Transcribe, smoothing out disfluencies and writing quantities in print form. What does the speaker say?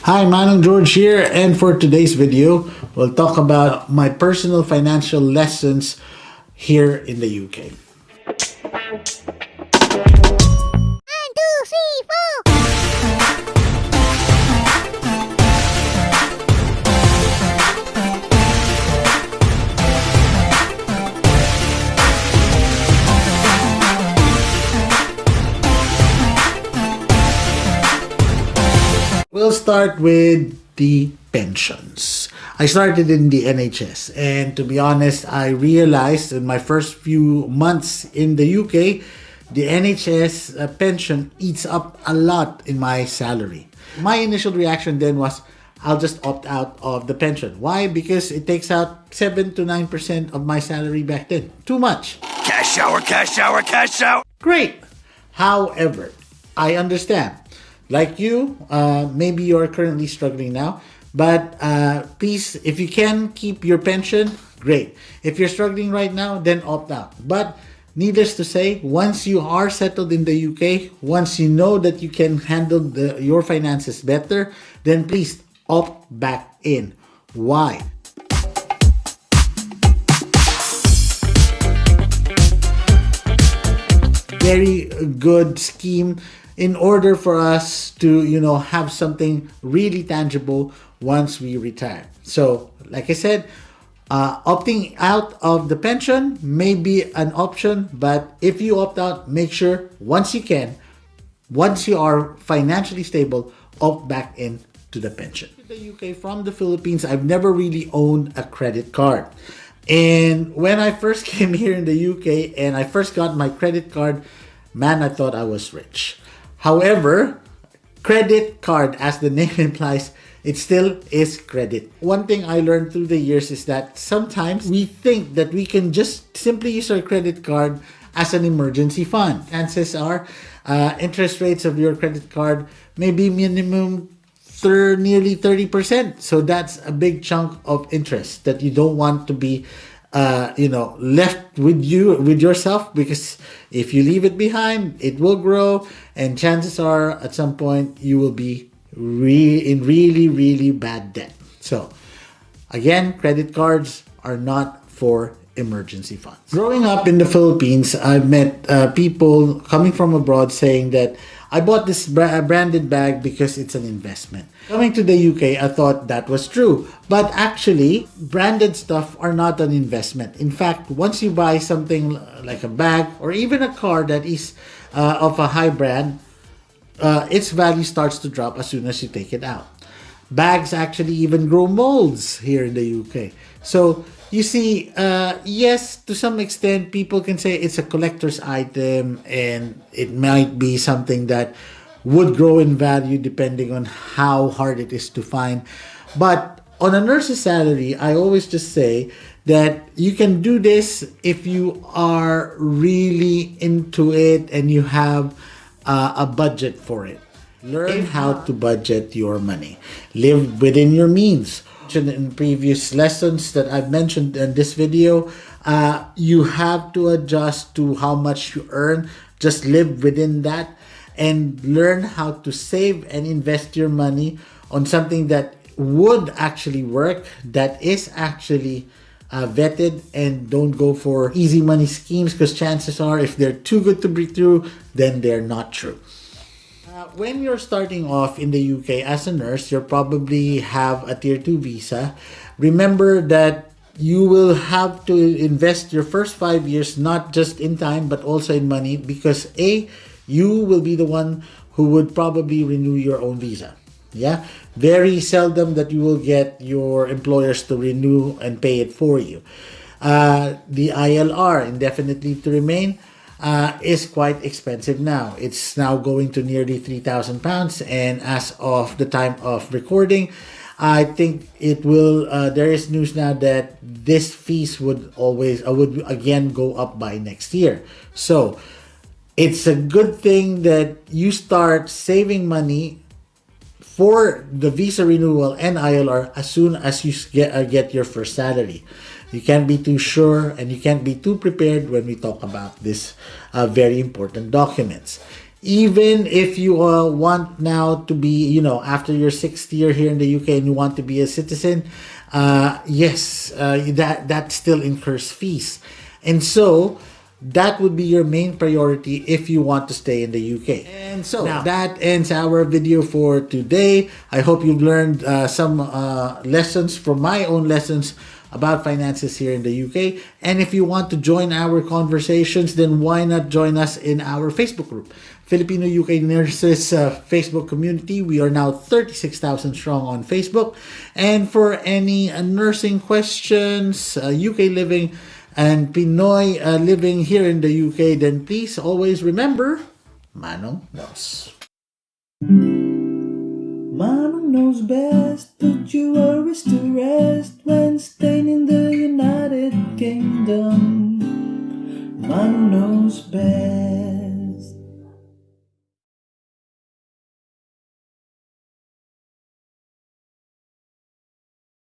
Hi, Manong George here, and for today's video, we'll talk about my personal financial lessons here in the UK. We'll start with the pensions. I started in the NHS, and to be honest, I realized in my first few months in the UK, the NHS pension eats up a lot in my salary. My initial reaction then was, I'll just opt out of the pension. Why? Because it takes out 7 to 9% of my salary back then. Too much. Cash shower, cash shower, cash shower. Great. However, I understand. Like you, maybe you're currently struggling now, but please, if you can keep your pension, great. If you're struggling right now, then opt out. But needless to say, once you are settled in the UK, once you know that you can handle your finances better, then please opt back in. Why? Very good scheme in order for us to, have something really tangible once we retire. So, like I said, opting out of the pension may be an option, but if you opt out, make sure once you are financially stable, opt back in to the pension. In the UK from the Philippines, I've never really owned a credit card. And when I first came here in the UK and I first got my credit card, man, I thought I was rich. However, credit card, as the name implies, it still is credit. One thing I learned through the years is that sometimes we think that we can just simply use our credit card as an emergency fund. Chances are, interest rates of your credit card may be minimum nearly 30%. So that's a big chunk of interest that you don't want to be left with yourself, because if you leave it behind, it will grow, and chances are at some point you will be in really bad debt. So again, credit cards are not for emergency funds. Growing up in the Philippines, I've met people coming from abroad saying that I bought this branded bag because it's an investment. Coming to the UK, I thought that was true. But actually, branded stuff are not an investment. In fact, once you buy something like a bag or even a car that is of a high brand, its value starts to drop as soon as you take it out. Bags actually even grow molds here in the UK. So you see, yes, to some extent, people can say it's a collector's item and it might be something that would grow in value depending on how hard it is to find. But on a nurse's salary, I always just say that you can do this if you are really into it and you have a budget for it. Learn how to budget your money. Live within your means. In previous lessons that I've mentioned in this video, you have to adjust to how much you earn. Just live within that and learn how to save and invest your money on something that would actually work, that is actually vetted, and don't go for easy money schemes, because chances are if they're too good to be true, then they're not true. When you're starting off in the UK as a nurse, you'll probably have a Tier 2 visa. Remember that you will have to invest your first 5 years, not just in time, but also in money, because you will be the one who would probably renew your own visa. Yeah, very seldom that you will get your employers to renew and pay it for you. The ILR, indefinite leave to remain, is quite expensive now. It's now going to nearly £3,000, and as of the time of recording, I think it will. There is news now that this fees would again go up by next year. So it's a good thing that you start saving money for the visa renewal and ILR as soon as you get your first salary. You can't be too sure and you can't be too prepared when we talk about this very important documents. Even if you want now to be, after your sixth year here in the UK and you want to be a citizen, yes, that still incurs fees. And so that would be your main priority if you want to stay in the UK. And so now, that ends our video for today. I hope you've learned some lessons from my own lessons about finances here in the UK. And if you want to join our conversations, then why not join us in our Facebook group, Filipino UK Nurses Facebook community. We are now 36,000 strong on Facebook. And for any nursing questions, UK living, and Pinoy living here in the UK, then please always remember, Manong knows. Manong knows best, put your worries to rest when staying in the United Kingdom. Manong knows best.